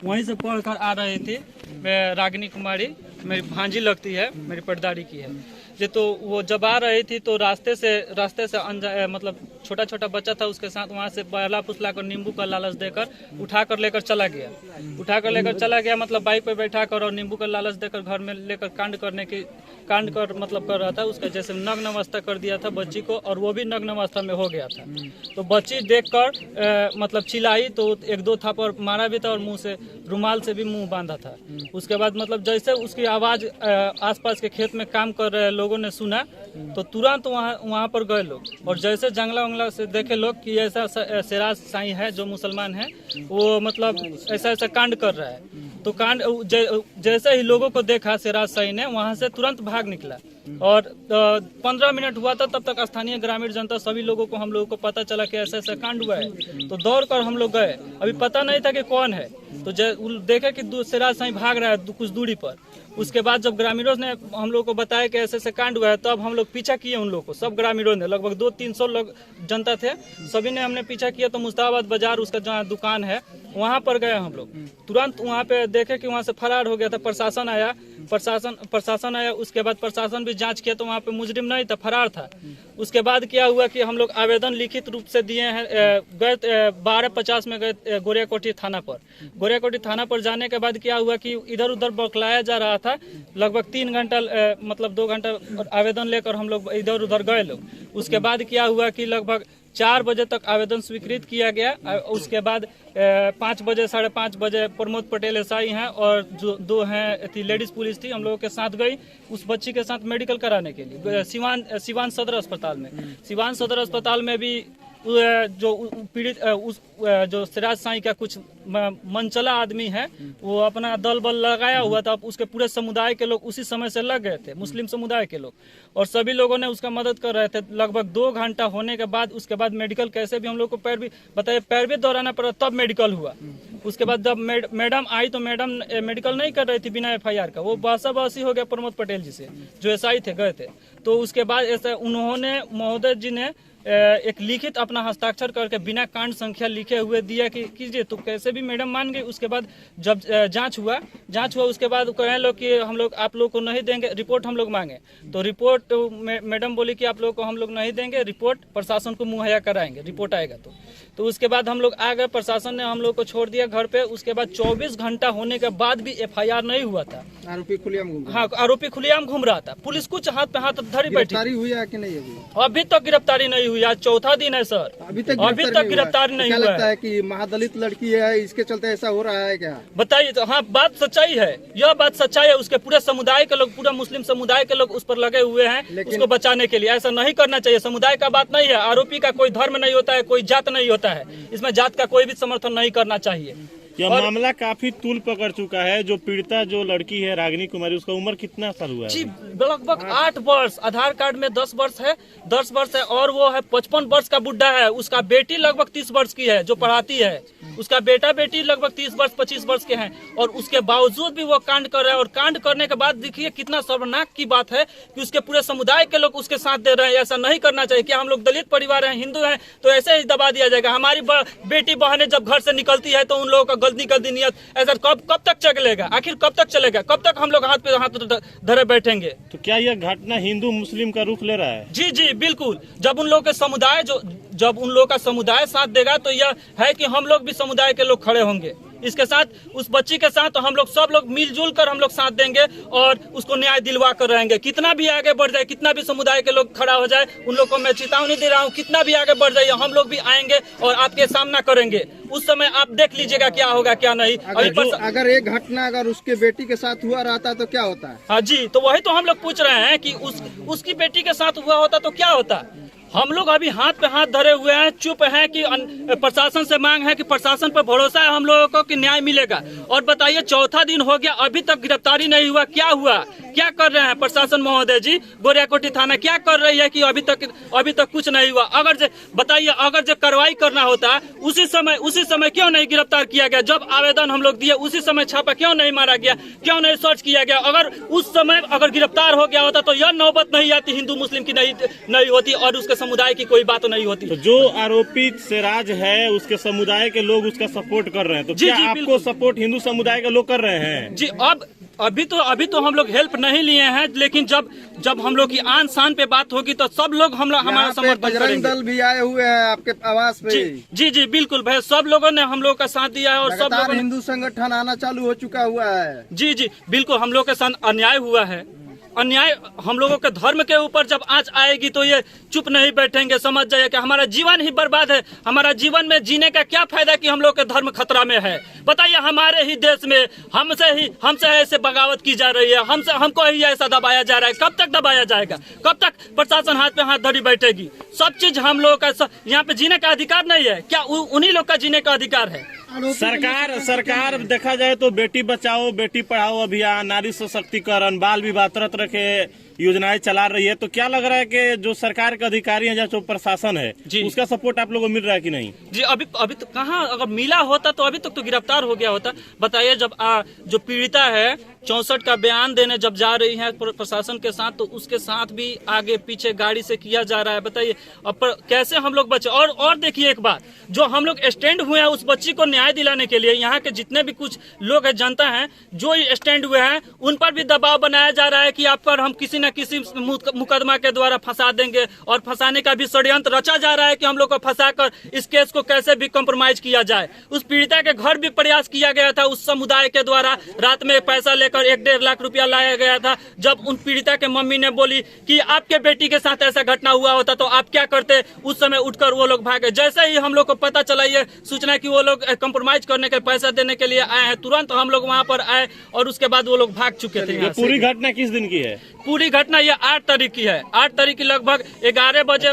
वहीं से पढ़कर आ रही थी। रागिनी कुमारी मेरी भांजी लगती है, मेरी पटदारी की है जी। तो वो जब आ रही थी तो रास्ते से मतलब छोटा छोटा बच्चा था, उसके साथ वहाँ से बहला फुसला कर नींबू का लालच देकर उठाकर लेकर चला गया। मतलब बाइक पे बैठा कर और नींबू का लालच देकर घर में लेकर कांड कर मतलब कर रहा था। उसका जैसे नग्न अवस्था कर दिया था बच्ची को, और वो भी नग्न अवस्था में हो गया था। तो बच्ची देखकर मतलब चिल्लाई तो एक दो थापड़ मारा भी था और मुंह से रुमाल से भी मुंह बांधा था। उसके बाद मतलब जैसे उसकी आवाज आसपास के खेत में काम कर रहे लोगों ने सुना तो तुरंत वहाँ पर गए लोग, और जैसे जंगला उंगला से देखे लोग कि ऐसा सिराज साईं है जो मुसलमान है, वो मतलब ऐसा कांड कर रहा है। तो कांड जैसे ही लोगों को देखा सिराज साईं ने, वहाँ से तुरंत भाग निकला। और 15 मिनट हुआ था तब तक स्थानीय ग्रामीण जनता सभी लोगों को हम लोगों को पता चला कि ऐसा कांड हुआ है। तो दौड़ कर हम लोग गए, अभी पता नहीं था कि कौन है। तो देखे कि सिराज साईं भाग रहा है कुछ दूरी पर। उसके बाद जब ग्रामीणों ने हम लोग को बताया कि ऐसे कांड हुआ है, तब हम लोग पीछा किए उन लोग को। सब ग्रामीणों ने, लगभग 200-300 लोग जनता थे, सभी ने हमने पीछा किया। तो मुस्ताबाद बाजार उसका जहाँ दुकान है वहाँ पर गए हम लोग। तुरंत वहाँ पे देखे कि वहाँ से फरार हो गया था। प्रशासन आया। उसके बाद प्रशासन भी जांच किया तो वहाँ पे मुजरिम नहीं था, फरार था। उसके बाद क्या हुआ कि हम लोग आवेदन लिखित रूप से दिए हैं। गए 12:50 में गए गोरियाकोठी थाना पर। गोरियाकोठी थाना पर जाने के बाद क्या हुआ कि इधर उधर बौखलाया जा रहा था। लगभग 3 घंटा मतलब 2 घंटा आवेदन लेकर हम लोग इधर उधर गए लोग। उसके बाद क्या हुआ कि लगभग 4 बजे तक आवेदन स्वीकृत किया गया। उसके बाद 5 बजे 5:30 बजे प्रमोद पटेल एसआई हैं और जो 2 हैं लेडीज पुलिस थी, हम लोगों के साथ गई उस बच्ची के साथ मेडिकल कराने के लिए सिवान सदर अस्पताल में। सिवान सदर अस्पताल में भी जो पीड़ित जो सिराज साईं का कुछ मनचला आदमी है, वो अपना दल बल लगाया हुआ था। उसके पूरे समुदाय के लोग उसी समय से लग गए थे, मुस्लिम समुदाय के लोग, और सभी लोगों ने उसका मदद कर रहे थे। लगभग 2 घंटा होने के बाद उसके बाद मेडिकल कैसे भी हम लोग को पैर भी दौड़ाना पड़ा, तब मेडिकल हुआ। उसके बाद जब मैडम आई तो मैडम मेडिकल नहीं कर रही थी बिना FIR का, वो बहसा-बहसी हो गया प्रमोद पटेल जी से, जो एसआई थे, गए थे। तो उसके बाद ऐसे उन्होंने महोदय जी ने एक लिखित अपना हस्ताक्षर करके बिना कांड संख्या लिखे हुए दिया कि कीजिए। तो कैसे भी मैडम मान गई। उसके बाद जब जांच हुआ उसके बाद कहे लोग कि हम लोग आप लोग को नहीं देंगे, रिपोर्ट हम लोग मांगे। तो रिपोर्ट मैडम बोली कि आप लोग को हम लोग नहीं देंगे, रिपोर्ट प्रशासन को मुहैया कराएंगे, रिपोर्ट आएगा तो उसके बाद हम लोग आ गए। प्रशासन ने हम लोग को छोड़ दिया घर पे। उसके बाद 24 घंटा होने के बाद भी FIR नहीं हुआ था। आरोपी खुलेआम घूम रहा था। पुलिस कुछ हाथ पे हाथ धरी बैठी। हुई है कि नहीं? अभी तक गिरफ्तारी नहीं हुई। आज चौथा दिन है सर, अभी तक गिरफ्तारी नहीं हुआ है। क्या लगता है कि महादलित लड़की है, इसके चलते ऐसा हो रहा है क्या? बताइए। तो हाँ, बात सच्चाई है, यह बात सच्चाई है। उसके पूरे समुदाय के लोग, पूरा मुस्लिम समुदाय के लोग उस पर लगे हुए हैं उसको बचाने के लिए। ऐसा नहीं करना चाहिए। समुदाय का बात नहीं है। आरोपी का कोई धर्म नहीं होता है, कोई जात नहीं होता है। इसमें जात का कोई भी समर्थन नहीं करना चाहिए। यह मामला काफी तूल पकड़ चुका है। जो पीड़िता जो लड़की है रागिनी कुमारी, उसका उम्र कितना साल हुआ है? जी लगभग 8 वर्ष। आधार कार्ड में 10 वर्ष है और वो है 55 वर्ष का बुढ़ा है। उसका बेटी लगभग 30 वर्ष की है जो पढ़ाती है। उसका बेटा बेटी लगभग 30-25 वर्ष के हैं, और उसके बावजूद भी वो कांड कर रहा है। और कांड करने के बाद देखिए कितना शर्मनाक की बात है कि उसके पूरे समुदाय के लोग उसके साथ दे रहे हैं। ऐसा नहीं करना चाहिए। क्या हम लोग दलित परिवार हैं, हिंदू हैं, तो ऐसे ही दबा दिया जाएगा? हमारी बेटी बहनें जब घर से निकलती है तो उन लोगों का गलती नियत ऐसा कब तक चलेगा? आखिर कब तक चलेगा? कब तक हम लोग हाथ पे हाथ धरे बैठेंगे? तो क्या यह घटना हिंदू मुस्लिम का रुख ले रहा है? जी बिल्कुल। जब उन लोगों के समुदाय जब उन लोगों का समुदाय साथ देगा तो यह है कि हम लोग भी समुदाय के लोग खड़े होंगे इसके साथ। उस बच्ची के साथ तो हम लोग सब लोग मिलजुल कर हम लोग साथ देंगे और उसको न्याय दिलवा कर रहेंगे। कितना भी आगे बढ़ जाए, कितना भी समुदाय के लोग खड़ा हो जाए, उन लोग को मैं चेतावनी दे रहा हूँ, कितना भी आगे बढ़ जाइए, हम लोग भी आएंगे और आपके सामना करेंगे। उस समय आप देख लीजिएगा क्या होगा क्या नहीं। अगर एक घटना अगर उसके बेटी के साथ हुआ रहता तो क्या होता? हाँ जी, तो वही तो हम लोग पूछ रहे हैं कि उसकी बेटी के साथ हुआ होता तो क्या होता। हम लोग अभी हाथ पे हाथ धरे हुए हैं, चुप हैं कि प्रशासन से मांग है कि प्रशासन पर भरोसा है हम लोगों को कि न्याय मिलेगा। और बताइए, चौथा दिन हो गया, अभी तक गिरफ्तारी नहीं हुआ। क्या हुआ? क्या कर रहे हैं प्रशासन महोदय जी? गोरियाकोठी थाना क्या कर रही है कि अभी तक कुछ नहीं हुआ? बताइए, अगर जो कार्रवाई करना होता उसी समय क्यों नहीं गिरफ्तार किया गया? जब आवेदन हम लोग दिए उसी समय छापा क्यों नहीं मारा गया? क्यों नहीं सर्च किया गया? अगर उस समय गिरफ्तार हो गया होता तो यह नौबत नहीं आती, हिंदू मुस्लिम की नहीं होती और उसके समुदाय की कोई बात नहीं होती। तो जो आरोपी सिराज है उसके समुदाय के लोग उसका सपोर्ट कर रहे हैं, तो जी, क्या जी, आपको सपोर्ट हिंदू समुदाय के लोग कर रहे हैं? जी, अभी तो हम लोग हेल्प नहीं लिए हैं, लेकिन जब हम लोग की आन शान पे बात होगी तो सब लोग हमारा समर्थन बजरंग करेंगे। दल भी आए हुए हैं आपके आवास पे। जी बिल्कुल भाई, सब लोगों ने हम लोग का साथ दिया है और सब लगातार लोगों ने हिंदू संगठन आना चालू हो चुका हुआ है। जी बिल्कुल, हम लोग के साथ अन्याय हुआ है। अन्याय हम लोगों के धर्म के ऊपर जब आंच आएगी तो ये चुप नहीं बैठेंगे। समझ जाइए कि हमारा जीवन ही बर्बाद है। हमारा जीवन में जीने का क्या फायदा कि हम लोग के धर्म खतरा में है? बताइए, हमारे ही देश में हमसे ऐसे बगावत की जा रही है, हमको ही ऐसा दबाया जा रहा है। कब तक दबाया जाएगा? कब तक प्रशासन हाथ पे हाथ धरी बैठेगी? सब चीज हम लोगों का यहाँ पे जीने का अधिकार नहीं है क्या? उन्हीं लोग का जीने का अधिकार है। सरकार देखा जाए तो बेटी बचाओ बेटी पढ़ाओ अभियान, नारी सशक्तिकरण, बाल विवाह, तरह तरह के योजनाएं चला रही है। तो क्या लग रहा है कि जो सरकार के अधिकारी हैं या जो प्रशासन है उसका सपोर्ट आप लोगों को मिल रहा है कि नहीं? जी, अभी तो कहाँ, अगर मिला होता तो अभी तक तो गिरफ्तार हो गया होता। बताइए, जब जो पीड़िता है 64 का बयान देने जब जा रही है प्रशासन के साथ, तो उसके साथ भी आगे पीछे गाड़ी से किया जा रहा है। बताइए अब कैसे हम लोग बचे। और देखिए एक बात, जो हम लोग स्टैंड हुए हैं उस बच्ची को न्याय दिलाने के लिए, यहाँ के जितने भी कुछ लोग हैं, जनता है, जो स्टैंड हुए हैं, उन पर भी दबाव बनाया जा रहा है कि आप पर हम किसी न किसी मुकदमा के द्वारा फंसा देंगे, और फंसाने का भी षड्यंत्र रचा जा रहा है कि हम लोग को फंसाकर इस केस को कैसे भी कॉम्प्रोमाइज किया जाए। उस पीड़िता के घर भी प्रयास किया गया था उस समुदाय के द्वारा, रात में पैसा लेकर 1-1.5 लाख रुपया लाया गया था। जब उन पीड़िता के मम्मी ने बोली कि आपके बेटी के साथ ऐसा घटना हुआ होता तो आप क्या करते, उस समय उठकर वो लोग भागे। जैसे ही हम लोग को पता चला ये सूचना कि वो लोग कॉम्प्रोमाइज करने के पैसा देने के लिए आए हैं, तुरंत हम लोग वहां पर आए और उसके बाद वो लोग भाग चुके थे। ये पूरी घटना किस दिन की है? पूरी घटना ये 8 तारीख की है। 8 तारीख की लगभग 11 बजे,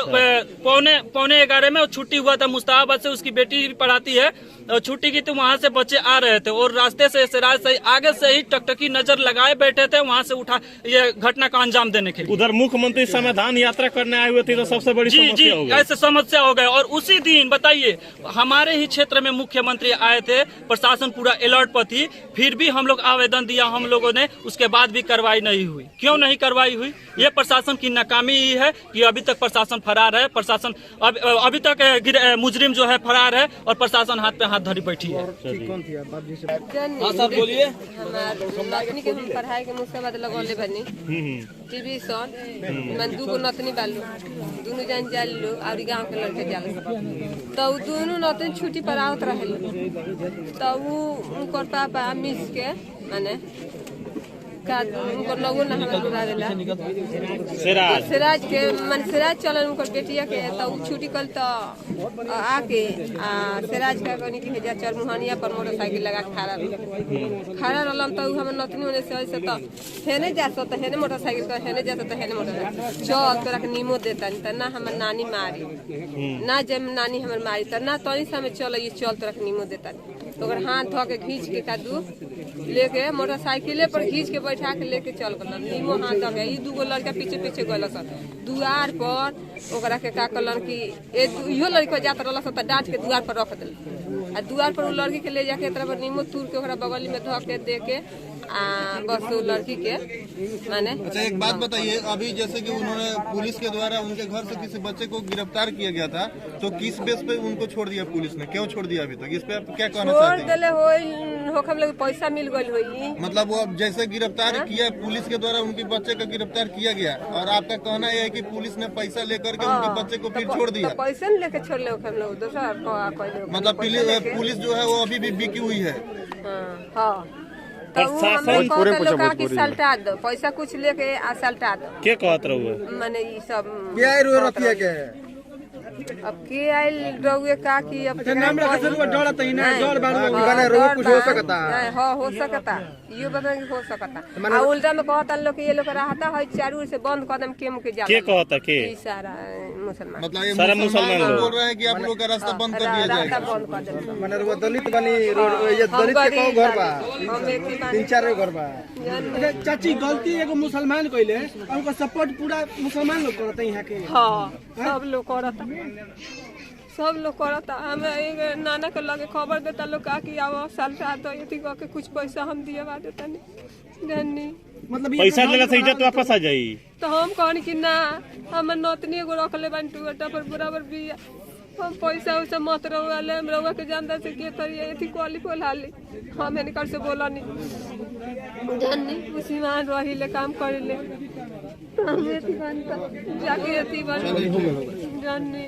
पौने 11 में छुट्टी हुआ था। मुस्ताबाद से उसकी बेटी पढ़ाती है, छुट्टी की तो वहाँ से बच्चे आ रहे थे और रास्ते से सिराज से आगे से ही टकटकी नजर लगाए बैठे थे, वहाँ से उठा ये घटना का अंजाम देने के लिए। उधर मुख्यमंत्री संविधान यात्रा करने आए हुए थे तो सबसे बड़ी समस्या हो गई। ऐसे समस्या हो गए। और उसी दिन बताइए, हमारे ही क्षेत्र में मुख्यमंत्री आए थे, प्रशासन पूरा अलर्ट पर थी, फिर भी हम लोग आवेदन दिया हम लोगों ने, उसके बाद भी कार्रवाई नहीं हुई। क्यों नहीं कार्रवाई हुई? ये प्रशासन की नाकामी ही है कि अभी तक प्रशासन फरार है। प्रशासन अभी तक मुजरिम जो है फरार है और प्रशासन हाथ पे हाथ धरी बैठी है। कौन थी आप बात जी से? बोलिए। नतनी के हम पढ़ाई के मुस्ताबाद लगौले बनी टीवी सन मन दूगो नतनी बालू, दोनों जन जालू और गांव के लड़के जाल, तो दोनों नतनी छुट्टी पर आवत रहे, तो वो उनकर पापा मिस के माने का उनकर लोगों ने हमें बुला देला सिराज के मन सिराज चलन उनकर बेटिया के, तो छुट्टी कल तो आके सिराज का कहनी कि जा चरमुहानिया पर मोटरसाइकिल लगा खड़ा रहलन, तो हम नतनी होने से ऐसे तो हेने जा सकता, हेने मोटरसाइकिल का हेने जा सकता, हेने मोटरसाइकिल चल तोरा के नीमो देता त ना हमर नानी मारी ना जब नानी हमर मारी त ना तनी से हमें चल ये चल तोरा के नीमो देता, तो अगर हाथ धो के खींच के कादू लेके मोटरसाइकिले पर खींच के बैठा के लेके चल गलन, नीमो हाथ धो के। ई दूगो लड़का पीछे पीछे गल सन दुआर पर, ओकरा के का कलन कि इहो लड़का जात रहल सन त डांट के दुआर पर रख देल, आ दुआर पर उ लड़की के ले जाके तरफ नीमो तूर के ओकरा बगल में धो के दे के बस वो लड़की के माने। अच्छा, एक बात बताइए, अभी जैसे कि उन्होंने पुलिस के द्वारा उनके घर से किसी बच्चे को गिरफ्तार किया गया था, तो किस बेस पे उनको छोड़ दिया पुलिस ने? क्यों छोड़ दिया अभी तक? इस पे आप क्या कहना चाहते हैं? हम लोग पैसा मिल गई होई, मतलब वो जैसे गिरफ्तार किया पुलिस के द्वारा उनके बच्चे को गिरफ्तार किया गया, और आपका कहना यह है कि पुलिस ने पैसा लेकर के उनके बच्चे को फिर छोड़ दिया? पैसा लेके छोड़ ले हम लोग दूसरा मतलब पुलिस जो है वो अभी भी बिकी हुई है। तो सल्टा दो पैसा कुछ लेके आ सल्टा दो क्या कहत रहुए माने ये सब क्या रतिया के अब के आइल रहुए का कि अब नाम रखा से डर तई ना डर बारू गाने रो कुछ हो सकता है। हां हो सकता, ये बता कि हो सकता। आ उल्टा में कहता लोग ये लोग रहता है चारू से बंद कर देम केम के जा के कहता के सारा मुसलमान, मतलब ये सारा मुसलमान बोल रहे हैं कि आप लोग का रास्ता बंद कर दिया जाएगा। बंद कर देम माने वो दलित बनी ये दलित के कौ घर बा, हम एक ही 3-4 घर बा। चाची गलती एगो मुसलमान कइले, उनको सपोर्ट पूरा मुसलमान लोग करते यहाँ के। हां सब लोग करता सब लोग करता। हमें एक नाना के लगे खबर देता लोग का कि आओ साल रात ये के कुछ पैसा हम दिए बा देता नहीं जाननी मतलब पैसा लेला से इज्जत वापस आ जाई। तो हम कहनी कि ना हमर नतनी एगो रख ले बानी टूटा पर बराबर भी हम पैसा उसे मत रहुआले हम रहुआ के जानता से के तरिए एथी क्वाली बोलाली हम इनकर से बोलनी जाननी उसी में रही ले काम कर ले हम एथी बन जाके एथी बन जाननी।